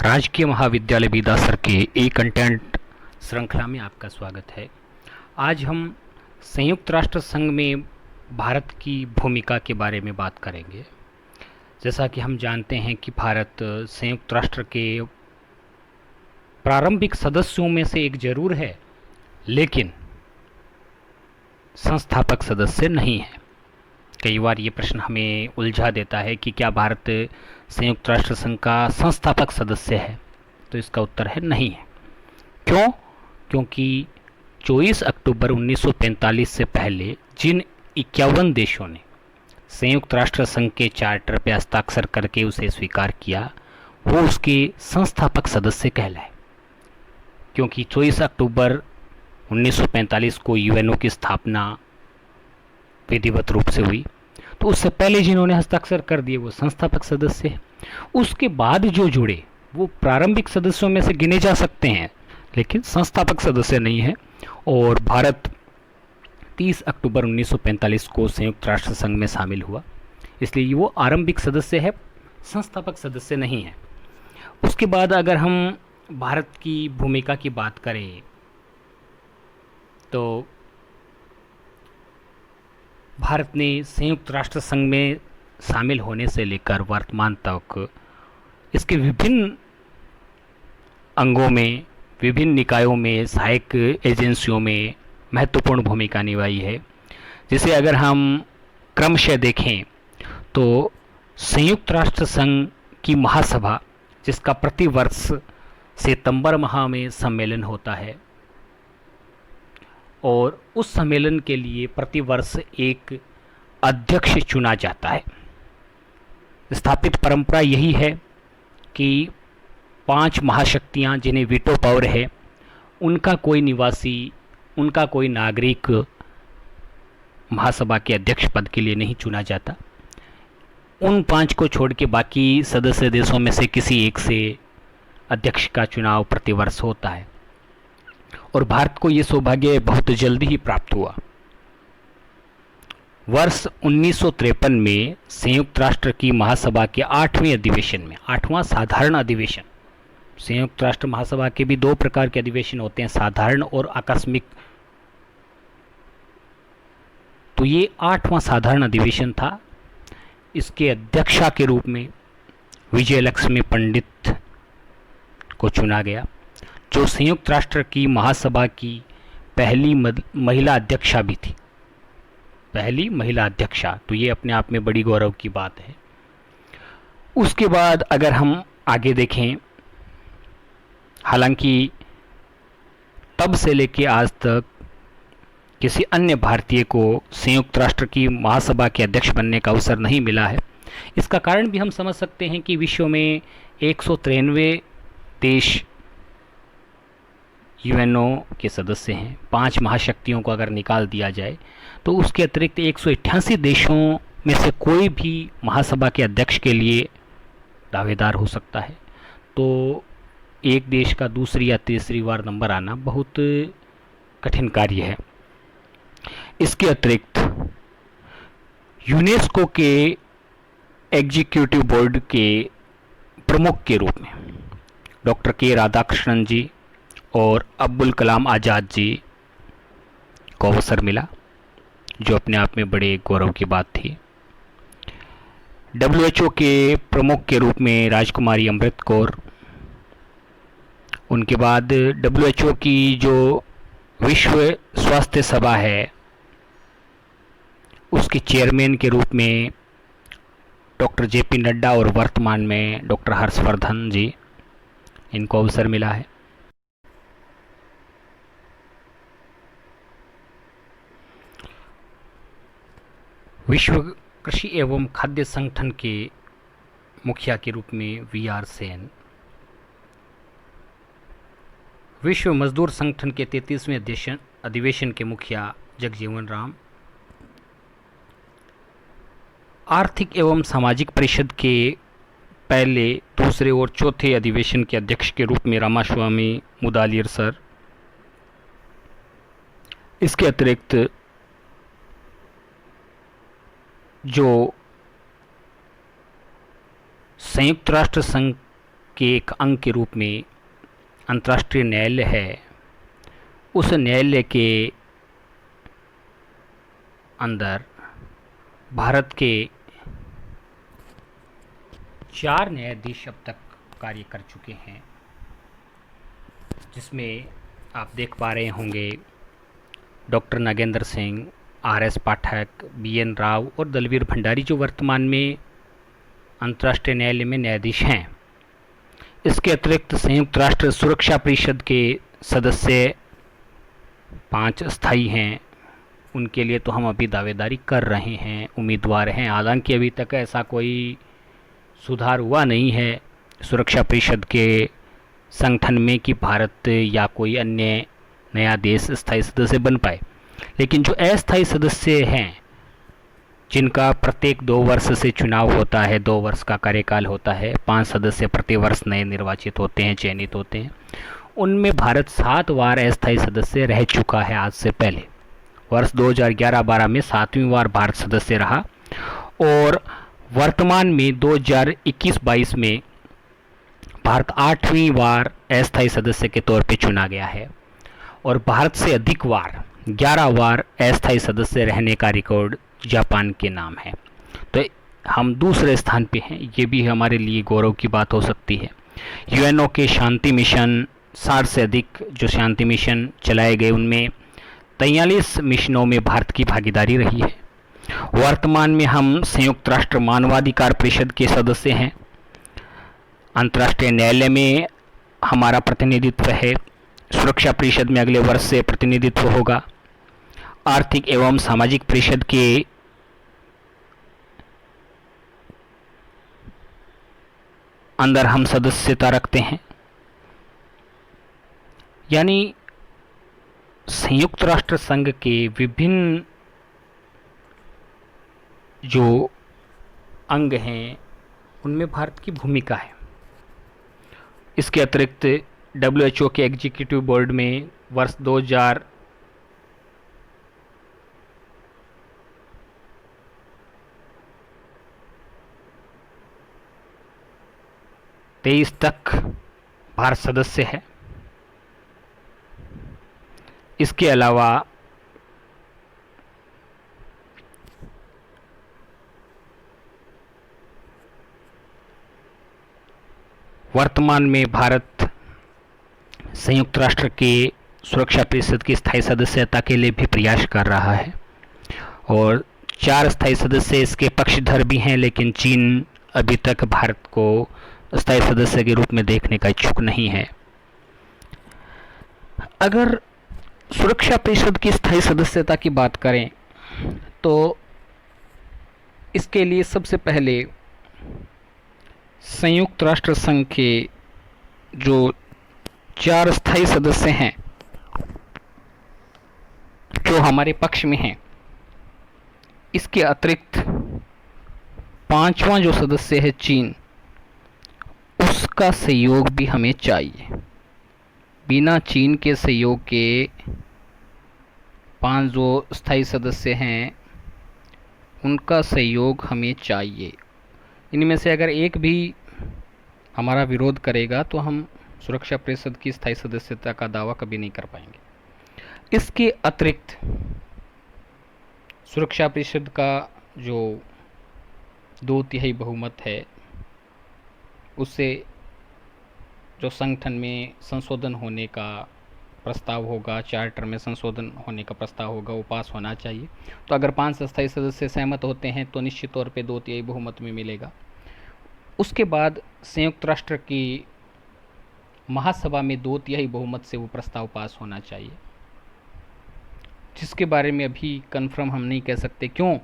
राजकीय महाविद्यालय बीदासर के ई कंटेंट श्रृंखला में आपका स्वागत है। आज हम संयुक्त राष्ट्र संघ में भारत की भूमिका के बारे में बात करेंगे। जैसा कि हम जानते हैं कि भारत संयुक्त राष्ट्र के प्रारंभिक सदस्यों में से एक जरूर है, लेकिन संस्थापक सदस्य नहीं है। कई बार ये प्रश्न हमें उलझा देता है कि क्या भारत संयुक्त राष्ट्र संघ का संस्थापक सदस्य है, तो इसका उत्तर है नहीं है। क्यों? क्योंकि 24 अक्टूबर 1945 से पहले जिन 51 देशों ने संयुक्त राष्ट्र संघ के चार्टर पर हस्ताक्षर करके उसे स्वीकार किया, वो उसके संस्थापक सदस्य कहलाए। क्योंकि 24 अक्टूबर 1945 को यूएनओ की स्थापना विधिवत रूप से हुई, तो उससे पहले जिन्होंने हस्ताक्षर कर दिए वो संस्थापक सदस्य हैं। उसके बाद जो जुड़े वो प्रारंभिक सदस्यों में से गिने जा सकते हैं, लेकिन संस्थापक सदस्य नहीं है। और भारत 30 अक्टूबर 1945 को संयुक्त राष्ट्र संघ में शामिल हुआ, इसलिए वो आरंभिक सदस्य है, संस्थापक सदस्य नहीं है। उसके बाद अगर हम भारत की भूमिका की बात करें तो भारत ने संयुक्त राष्ट्र संघ में शामिल होने से लेकर वर्तमान तक इसके विभिन्न अंगों में, विभिन्न निकायों में, सहायक एजेंसियों में महत्वपूर्ण भूमिका निभाई है। जिसे अगर हम क्रमशः देखें तो संयुक्त राष्ट्र संघ की महासभा, जिसका प्रतिवर्ष सितंबर माह में सम्मेलन होता है, और उस सम्मेलन के लिए प्रतिवर्ष एक अध्यक्ष चुना जाता है। स्थापित परंपरा यही है कि 5 महाशक्तियां जिन्हें वीटो पावर है, उनका कोई निवासी, उनका कोई नागरिक महासभा के अध्यक्ष पद के लिए नहीं चुना जाता। उन 5 को छोड़ के बाकी सदस्य देशों में से किसी एक से अध्यक्ष का चुनाव प्रतिवर्ष होता है। और भारत को ये सौभाग्य बहुत जल्दी ही प्राप्त हुआ। वर्ष 1953 में संयुक्त राष्ट्र की महासभा के 8वें अधिवेशन में, 8वां साधारण अधिवेशन, संयुक्त राष्ट्र महासभा के भी 2 प्रकार के अधिवेशन होते हैं, साधारण और आकस्मिक। तो ये 8वां साधारण अधिवेशन था। इसके अध्यक्षा के रूप में विजयलक्ष्मी पंडित को चुना गया, जो संयुक्त राष्ट्र की महासभा की पहली महिला अध्यक्षा भी थी, पहली महिला अध्यक्षा। तो ये अपने आप में बड़ी गौरव की बात है। उसके बाद अगर हम आगे देखें, हालांकि तब से लेके आज तक किसी अन्य भारतीय को संयुक्त राष्ट्र की महासभा के अध्यक्ष बनने का अवसर नहीं मिला है। इसका कारण भी हम समझ सकते हैं कि विश्व में 193 देश यूएनओ के सदस्य हैं। 5 महाशक्तियों को अगर निकाल दिया जाए तो उसके अतिरिक्त 188 देशों में से कोई भी महासभा के अध्यक्ष के लिए दावेदार हो सकता है। तो एक देश का दूसरी या तीसरी बार नंबर आना बहुत कठिन कार्य है। इसके अतिरिक्त यूनेस्को के एग्जीक्यूटिव बोर्ड के प्रमुख के रूप में डॉक्टर के राधाकृष्णन जी और अब्दुल कलाम आज़ाद जी को अवसर मिला, जो अपने आप में बड़े गौरव की बात थी। डब्ल्यूएचओ के प्रमुख के रूप में राजकुमारी अमृत कौर, उनके बाद डब्ल्यूएचओ की जो विश्व स्वास्थ्य सभा है उसके चेयरमैन के रूप में डॉक्टर जेपी नड्डा और वर्तमान में डॉक्टर हर्षवर्धन जी, इनको अवसर मिला है। विश्व कृषि एवं खाद्य संगठन के मुखिया के रूप में वी.आर. सेन, विश्व मजदूर संगठन के 33वें अधिवेशन के मुखिया जगजीवन राम, आर्थिक एवं सामाजिक परिषद के पहले, दूसरे और चौथे अधिवेशन के अध्यक्ष के रूप में रामास्वामी मुदालियर सर। इसके अतिरिक्त जो संयुक्त राष्ट्र संघ के एक अंग के रूप में अंतर्राष्ट्रीय न्यायालय है, उस न्यायालय के अंदर भारत के 4 न्यायाधीश अब तक कार्य कर चुके हैं, जिसमें आप देख पा रहे होंगे डॉक्टर नागेंद्र सिंह, आर.एस. पाठक, बी.एन. राव और दलवीर भंडारी, जो वर्तमान में अंतर्राष्ट्रीय न्यायालय में न्यायाधीश हैं। इसके अतिरिक्त संयुक्त राष्ट्र सुरक्षा परिषद के सदस्य 5 स्थायी हैं, उनके लिए तो हम अभी दावेदारी कर रहे हैं, उम्मीदवार हैं। हालांकि अभी तक ऐसा कोई सुधार हुआ नहीं है सुरक्षा परिषद के संगठन में कि भारत या कोई अन्य नया देश स्थायी सदस्य बन पाए। लेकिन जो अस्थायी सदस्य हैं, जिनका प्रत्येक 2 वर्ष से चुनाव होता है, 2 वर्ष का कार्यकाल होता है, 5 सदस्य प्रति वर्ष नए निर्वाचित होते हैं, चयनित होते हैं, उनमें भारत 7 बार अस्थायी सदस्य रह चुका है आज से पहले। वर्ष 2011-12 में 7वीं बार भारत सदस्य रहा और वर्तमान में 2021-22 में भारत 8वीं बार अस्थायी सदस्य के तौर पे चुना गया है और भारत से अधिक बार 11 बार अस्थायी सदस्य रहने का रिकॉर्ड जापान के नाम है। तो हम दूसरे स्थान पे हैं, ये भी हमारे लिए गौरव की बात हो सकती है। यूएनओ के शांति मिशन, 60 से अधिक जो शांति मिशन चलाए गए, उनमें 43 मिशनों में भारत की भागीदारी रही है। वर्तमान में हम संयुक्त राष्ट्र मानवाधिकार परिषद के सदस्य हैं। अंतर्राष्ट्रीय न्यायालय में हमारा प्रतिनिधित्व है। सुरक्षा परिषद में अगले वर्ष से प्रतिनिधित्व होगा। आर्थिक एवं सामाजिक परिषद के अंदर हम सदस्यता रखते हैं। यानी संयुक्त राष्ट्र संघ के विभिन्न जो अंग हैं, उनमें भारत की भूमिका है। इसके अतिरिक्त WHO के एग्जीक्यूटिव बोर्ड में वर्ष 2023 तक भारत सदस्य है। इसके अलावा वर्तमान में भारत संयुक्त राष्ट्र के सुरक्षा परिषद की स्थायी सदस्यता के लिए भी प्रयास कर रहा है और 4 स्थायी सदस्य इसके पक्षधर भी हैं, लेकिन चीन अभी तक भारत को स्थायी सदस्य के रूप में देखने का इच्छुक नहीं है। अगर सुरक्षा परिषद की स्थायी सदस्यता की बात करें तो इसके लिए सबसे पहले संयुक्त राष्ट्र संघ के जो 4 स्थायी सदस्य हैं, जो हमारे पक्ष में हैं, इसके अतिरिक्त 5वां जो सदस्य है चीन, उसका सहयोग भी हमें चाहिए। बिना चीन के सहयोग के 5 जो स्थायी सदस्य हैं, उनका सहयोग हमें चाहिए। इनमें से अगर एक भी हमारा विरोध करेगा तो हम सुरक्षा परिषद की स्थायी सदस्यता का दावा कभी नहीं कर पाएंगे। इसके अतिरिक्त सुरक्षा परिषद का जो 2/3 बहुमत है, उससे जो संगठन में संशोधन होने का प्रस्ताव होगा, चार्टर में संशोधन होने का प्रस्ताव होगा, वो पास होना चाहिए। तो अगर 5 स्थायी सदस्य सहमत होते हैं तो निश्चित तौर पे 2/3 बहुमत में मिलेगा। उसके बाद संयुक्त राष्ट्र की महासभा में 2/3 बहुमत से वो प्रस्ताव पास होना चाहिए, जिसके बारे में अभी कंफर्म हम नहीं कह सकते। क्यों?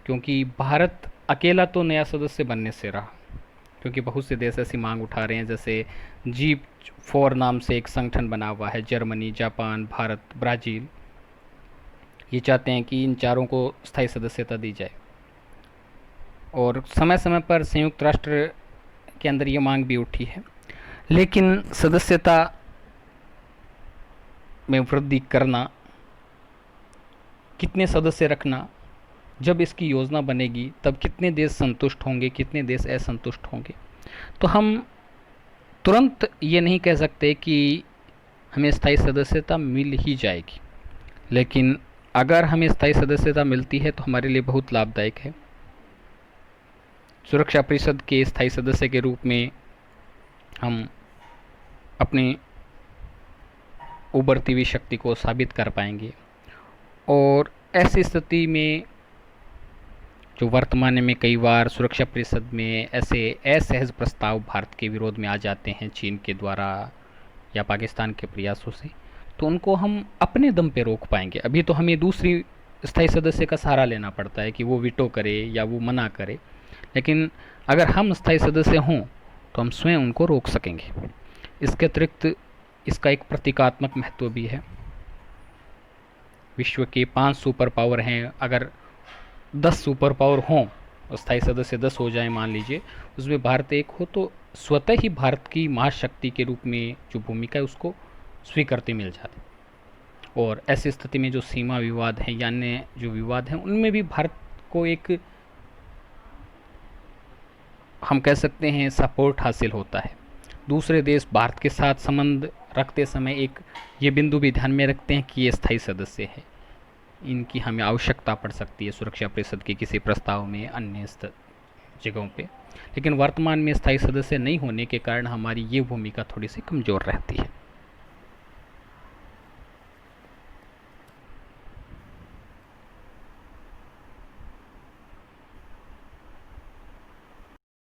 क्योंकि भारत अकेला तो नया सदस्य बनने से रहा, क्योंकि बहुत से देश ऐसी मांग उठा रहे हैं। जैसे G4 नाम से एक संगठन बना हुआ है, जर्मनी, जापान, भारत, ब्राज़ील, ये चाहते हैं कि इन चारों को स्थायी सदस्यता दी जाए। और समय समय पर संयुक्त राष्ट्र के अंदर ये मांग भी उठी है, लेकिन सदस्यता में वृद्धि करना, कितने सदस्य रखना, जब इसकी योजना बनेगी तब कितने देश संतुष्ट होंगे, कितने देश असंतुष्ट होंगे। तो हम तुरंत ये नहीं कह सकते कि हमें स्थायी सदस्यता मिल ही जाएगी, लेकिन अगर हमें स्थायी सदस्यता मिलती है तो हमारे लिए बहुत लाभदायक है। सुरक्षा परिषद के स्थायी सदस्य के रूप में हम अपनी उभरती हुई शक्ति को साबित कर पाएंगे, और ऐसी स्थिति में जो वर्तमान में कई बार सुरक्षा परिषद में ऐसे असहज प्रस्ताव भारत के विरोध में आ जाते हैं चीन के द्वारा या पाकिस्तान के प्रयासों से, तो उनको हम अपने दम पे रोक पाएंगे। अभी तो हमें दूसरी स्थायी सदस्य का सहारा लेना पड़ता है कि वो वीटो करे या वो मना करे, लेकिन अगर हम स्थायी सदस्य हों तो हम स्वयं उनको रोक सकेंगे। इसके अतिरिक्त इसका एक प्रतीकात्मक महत्व भी है। विश्व के 5 सुपर पावर हैं, अगर 10 सुपर पावर हों, स्थायी सदस्य 10 हो जाए मान लीजिए, उसमें भारत एक हो, तो स्वतः ही भारत की महाशक्ति के रूप में जो भूमिका है उसको स्वीकृति मिल जाती। और ऐसी स्थिति में जो सीमा विवाद हैं या अन्य जो विवाद हैं उनमें भी भारत को एक, हम कह सकते हैं, सपोर्ट हासिल होता है। दूसरे देश भारत के साथ संबंध रखते समय एक ये बिंदु भी ध्यान में रखते हैं कि ये स्थायी सदस्य है, इनकी हमें आवश्यकता पड़ सकती है सुरक्षा परिषद के किसी प्रस्ताव में, अन्य जगहों पे। लेकिन वर्तमान में स्थायी सदस्य नहीं होने के कारण हमारी ये भूमिका थोड़ी सी कमज़ोर रहती है।